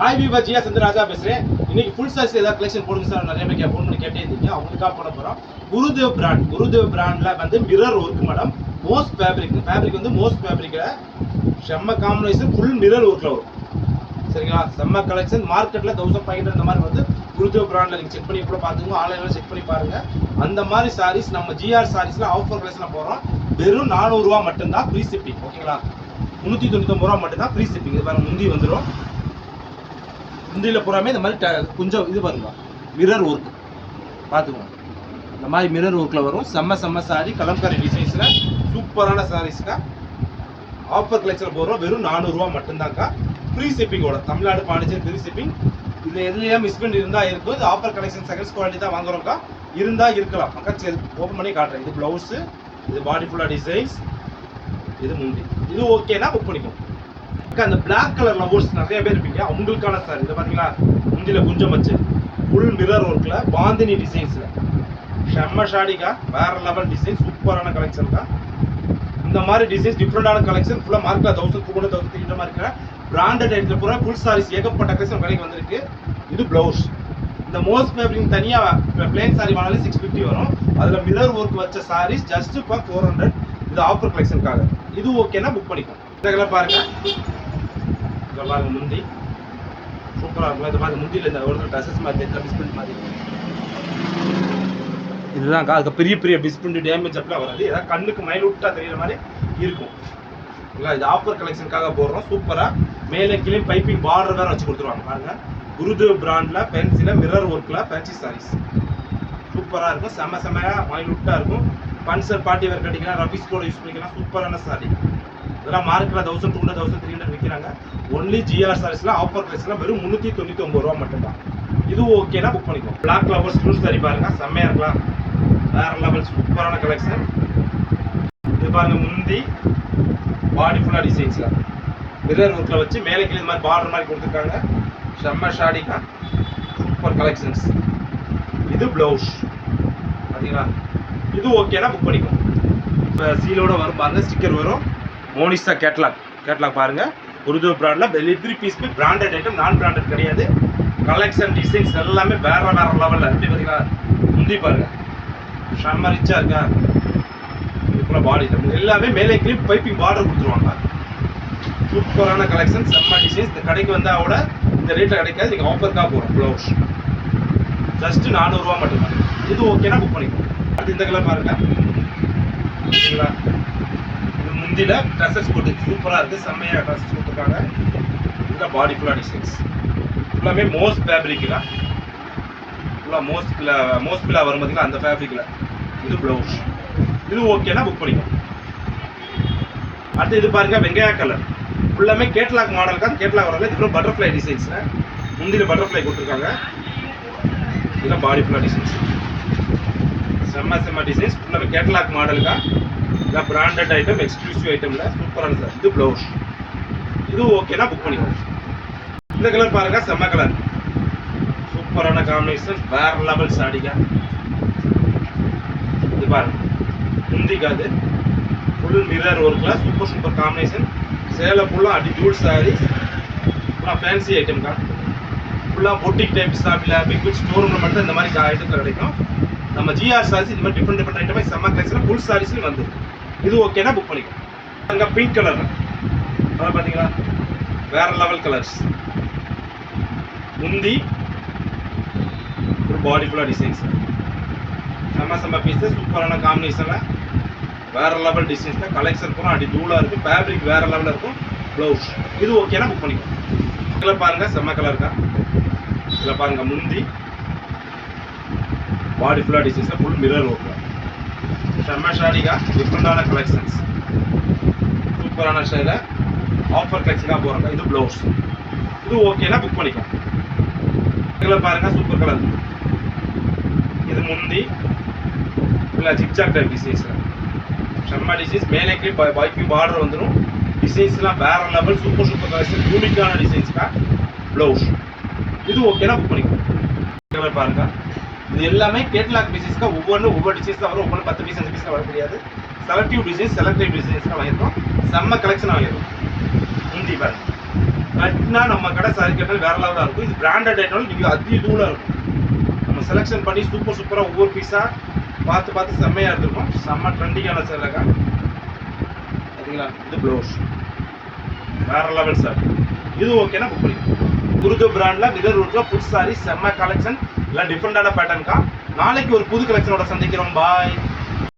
Hi viewer ஜியா சந்திர ராஜா பேசுகிறேன். இன்னைக்கு full choice ஏதாவது கலெக்ஷன் போடுங்க சார். நிறைய பேர் ஃபோன் பண்ணி கேட்டே இருந்தீங்க, அவங்களுக்காக போட போகிறோம். குருதேவ் பிராண்டில் வந்து mirror work madam. Most fabric வந்து மோஸ்ட் ஃபேப்ரிக்கில் செம்ம காம்பினேஷன், ஃபுல் மிரர் ஒர்க்கில் வரும். சரிங்களா, செம்ம கலெக்ஷன். மார்க்கெட்டில் 1500 இந்த மாதிரி வந்து குருதேவ் பிராண்டில் நீங்கள் செக் பண்ணி கூட பார்த்துக்கோங்க, ஆன்லைனில் செக் பண்ணி பாருங்கள். அந்த மாதிரி சாரீஸ் நம்ம ஜிஆர் சாரீஸில் ஆஃபர் கலெக்ஷனில் போகிறோம். வெறும் 400 ரூபா மட்டும்தான் ஃப்ரீ ஷிப்பிங். ஓகேங்களா, 399 ரூபா மட்டும்தான் ஃப்ரீ ஷிப்பிங். இது பாருங்க, முந்தி வந்துடும். முந்தியில் பூராமே இந்த மாதிரி கொஞ்சம் இது பாருங்க, மிரர் ஒர்க் பார்த்துக்கோங்க. இந்த மாதிரி மிரர் ஒர்க்கில் வரும். செம்ம சாரி, கலம்காரி டிசைன்ஸில் சூப்பரான சாரீஸ்க்கா. ஆஃபர் கலெக்ஷனில் போகிறோம். வெறும் 400 ரூபா மட்டும்தான்க்கா, ஃப்ரீ ஷிப்பிங்கோட. Tamil Nadu Pondicherry free shipping. இது எதுலையா மிஸ் பண்ணி இருந்தால் இருக்கும். இது ஆஃபர் கலெக்ஷன் செகண்ட்ஸ் குவாலிட்டி தான் வாங்குறோம்க்கா. இருந்தால் இருக்கலாம். மக்கள் சரி ஓப்பன் பண்ணி காட்டுறேன். இது ப்ளவுஸு, இது பாடி ஃபுல்லாக டிசைன்ஸ், இது முந்தி. இது ஓகேனா புக் பண்ணிக்கோங்க. அந்த பிளாக் கலர் லவர்ஸ் நிறைய பேர் இருப்பீங்க, அவங்களுக்கான சார். இதை பார்த்தீங்களா, முந்தில குஞ்சம் வச்சு ஃபுல் மிரர் ஒர்க்கில் பாந்தினி டிசைன்ஸில் செம்ம ஷாடிக்கா. வேற லெவல் டிசைன், சூப்பரான கலெக்ஷன் தான். இந்த மாதிரி டிசைன்ஸ் டிஃப்ரெண்டான கலெக்ஷன் ஃபுல்லாக மார்க்கில் 1200 மாதிரி இருக்கிற பிராண்டட் ஐட்டத்தில் பூரா ஃபுல் சாரீஸ் ஏகப்பட்ட கலெக்ஷன் கடைக்கு வந்திருக்கு. இது ப்ளவுஸ். இந்த மோஸ்ட் ஃபேப்ரிக் தனியாக பிளேன் சாரி வாங்கினாலும் 650 வரும். அதில் மிரர் ஒர்க் வச்ச சாரீஸ் ஜஸ்ட் ஃபார் 400. இது ஆஃபர் கலெக்ஷனுக்காக. இது ஓகேனா புக் பண்ணிக்கோங்க. இந்த கலர் பாருங்க, இங்கே பாருங்க, முந்தி சூப்பராக இருக்கும். இது பாருங்க, முந்தியில் இந்த ஒரு ட்ரெஸ்ஸஸ் மாதிரி பிஸ்பிரிண்ட் மாதிரி இதுதான்க்கா. அதுக்கு பெரிய பிஸ்பிரிண்ட் டேமேஜ் அப்படிலாம் வராது. ஏதாவது கண்ணுக்கு மைலூட்டாக தெரியுற மாதிரி இருக்கும். இல்லை, இது ஆஃபர் கலெக்ஷனுக்காக போடுறோம். சூப்பராக மேலே கீழே பைப்பிங் பார்டர் வேறு வச்சு கொடுத்துருவாங்க. பாருங்க, குருதேவ் பிராண்டில் பென்சில் மிரர் ஒர்க்கில் ஃபேன்சி சாரீஸ் சூப்பராக இருக்கும். செம்மையாக மைலூட்டாக இருக்கும். பன்சர் பார்ட்டி வேர் கட்டிக்கலாம், ரஃபீஸ் கூட யூஸ் பண்ணிக்கலாம். சூப்பரான சாரி. இதெல்லாம் மார்க்கெட்டில் 1200 1300 விற்கிறாங்க. ஒன்லி ஜிஆர் சாரீஸில் ஆஃபர் ப்ரைஸ்லாம் வெறும் 399 ரூபா மட்டும்தான். இது ஓகேனா புக் பண்ணிக்கோ. பிளாக் லவர்ஸ் ஃபுல் சாரி பாருங்க, செம்மையாக இருக்கலாம். வேற லெவல் சூப்பரான கலெக்ஷன். இது பாருங்க, முந்தி பாடி ஃபுல்லாக டிசைன்ஸில் மிரர் ஒர்க்கில் வச்சு மேலே கீழே மாதிரி பார்டர் மாதிரி கொடுத்துருக்காங்க. செம்ம ஷாடிக்கா, சூப்பர் கலெக்ஷன்ஸ். இது ப்ளவுஸ் பார்த்தீங்களா. இது ஓகேனா புக் பண்ணிக்கோ. இப்போ சீலோட வரும் பாருங்க, ஸ்டிக்கர் வரும். மோனிஷா கேட்லாக் பாருங்க. குருதேவ் பிராண்டில் எவ்ரி பீஸ் பிராண்டட் ஐட்டம், நான் பிராண்டட் கிடையாது. கலெக்ஷன் டிசைன்ஸ் எல்லாமே வேற லெவலில். எப்படி பார்த்தீங்களா, முந்தி பாருங்க, செம்ம ரிச்சாக இருக்கா. இதுக்குள்ள பாடி எல்லாமே மேலே கிளிப் பைப்பிங் பார்டர் கொடுத்துருவாங்க. சூப்பரான கலெக்ஷன், செம்ம டிசைன்ஸ். இந்த கடைக்கு வந்தால் கூட இந்த ரேட்டில் கிடைக்காது. நீங்கள் ஆஃபருக்காக போகிறோம். ப்ளவுஸ் ஜஸ்ட் 400 ரூபா மட்டும்தான். இது ஓகேனா புக் பண்ணிக்கோங்க. அடுத்து இந்த கலர் பாருங்க, ஓகேங்களா. இது முந்தியில் ட்ரெஸ்ஸஸ் போட்டு சூப்பராக இருக்குது. செம்மையாக ட்ரெஸ்ஸஸ் கொடுத்துருக்காங்க. இந்த பாடி ஃபுல்லாக டிசைன்ஸ் ஃபுல்லாமே மோஸ்ட் ஃபேப்ரிக்கில் ஃபுல்லாக மோஸ்ட் பில்லா வரும் பார்த்தீங்களா, அந்த ஃபேப்ரிக்கில். இது ப்ளவுஸ். இது ஓகேனா புக் பண்ணிக்கோங்க. அடுத்து இது பாருங்க, வெங்காய கலர் ஃபுல்லாமே கேட்லாக் மாடலுக்காக. கேட்லாக் வரல, இதுக்கு பட்டர்ஃப்ளை டிசைன்ஸில் முந்தியில் பட்டர்ஃப்ளை கொடுத்துருக்காங்க. இதெல்லாம் பாடி ஃபுல்லாக டிசைன்ஸ், செம்ம டிசைன்ஸ். ஃபுல்லாமே கேட்லாக் மாடலுக்கா. இதான் பிராண்டட் ஐட்டம், எக்ஸ்க்ளூசிவ் ஐட்டமில் சூப்பரான சார். இது ப்ளவுஸ். இது ஓகேனா புக் பண்ணிக்கோங்க. இந்த கலர் பாருங்க, செம்ம கலர், சூப்பரான காம்பினேஷன், வேற லெவல் சாடிக்கா. இது பாருங்க, முந்திக்காது ஃபுல் மிரர் ஒர்க்கில் சூப்பர் காம்பினேஷன். சேலை ஃபுல்லாக அடி ஜூல் சாரீஸ், ஃபுல்லாக ஃபேன்சி ஐட்டம்க்கா. ஃபுல்லாக பொட்டிக் டைப் ஷாப்பில் பிக் ஸ்டோர் ரூமில் மட்டும் இந்த மாதிரி ஐட்டத்தில் கிடைக்கும். நம்ம ஜிஆர் சாரீஸ் இது மாதிரி டிஃப்ரெண்ட் ஐட்டமாக செம்ம கலெக்ஷன் ஃபுல் சாரீஸ்லையும் வந்து. இது ஓகேனா புக் பண்ணிக்கோ. அங்கே பிங்க் கலர் அதான் பார்த்தீங்களா, வேற லெவல் கலர்ஸ். முந்தி ஒரு பாடி ஃபுல்லாக டிசைன்ஸ், செம்ம பீஸஸ், சூப்பரான காம்பினேஷனில் வேற லெவல் டிசைன்ஸில் கலெக்ஷன் பூரா அடி தூளாக இருக்கும். ஃபேப்ரிக் வேற லெவலில் இருக்கும். ப்ளவுஸ். இது ஓகேனா புக் பண்ணிக்கோ. இதில் பாருங்க, செம்ம கலர் தான். இதில் பாருங்க, முந்தி பாடி ஃபுல்லாக டிசைன்ஸில் ஃபுல் மிரர் ஒர்க்கில் செம்ம ஷாடிக்கா. டிஃப்ரெண்டான கலெக்ஷன்ஸ், சூப்பரான ஷேடில் ஆஃபர் கலெக்ஷனாக போகிறாங்க. இது ப்ளவுஸ். இது ஓகேனா புக் பண்ணிக்கோ. இதில் பாருங்க, சூப்பர் கலர். இது முந்தி இல்லை ஜிக்ஜாக் டைப் டிசைன்ஸில் செம்ம டிசைன்ஸ். மேலே கிளிப் பைப்பிங் பார்டர் வந்துடும். டிசைன்ஸ்லாம் வேற லெவல், சூப்பர் கலெக்ஷன், யூனிக்கான டிசைன்ஸ்க்கா. ப்ளவுஸ். இது ஓகேனா புக் பண்ணிக்கோ. கலர் பாருங்க, இது எல்லாமே கேட்லாக் பீசஸ்க்கா. ஒவ்வொரு டிசைன்ஸ் தான் வரும். ஒவ்வொன்று 10 பீஸ் 5 பீஸ்லாம் வர முடியாது. செலக்டிவ் டிசைன்ஸ், செலக்டிவ் டிசைன்ஸ்லாம் வாங்கியிருக்கோம். செம்ம கலெக்ஷன் வாங்கியிருக்கோம். முந்தி பாருங்க, கட்டினா நம்ம கடை சாரி கட்டினா வேற லெவலாக இருக்கும். இது பிராண்டட் ஐட்டம், நீங்கள் அதி தூளாக இருக்கும். நம்ம செலெக்ஷன் பண்ணி சூப்பராக ஒவ்வொரு பீஸாக பார்த்து செம்மையாக இருந்திருக்கும். செம்ம ட்ரெண்டிங்கான சேலைக்கா பார்த்தீங்களா. இது ப்ளவுஸ் வேற லெவல் சார். இது ஓகேனா புக் பண்ணிக்கலாம். குருது பிராண்டில் விதர் ரூட்டில் புது சாரி செம்ம கலெக்ஷன், எல்லாம் டிஃப்ரெண்டான பேட்டர்னுக்கா. நாளைக்கு ஒரு புது கலெக்ஷனோட சந்திக்கிறோம். பாய்.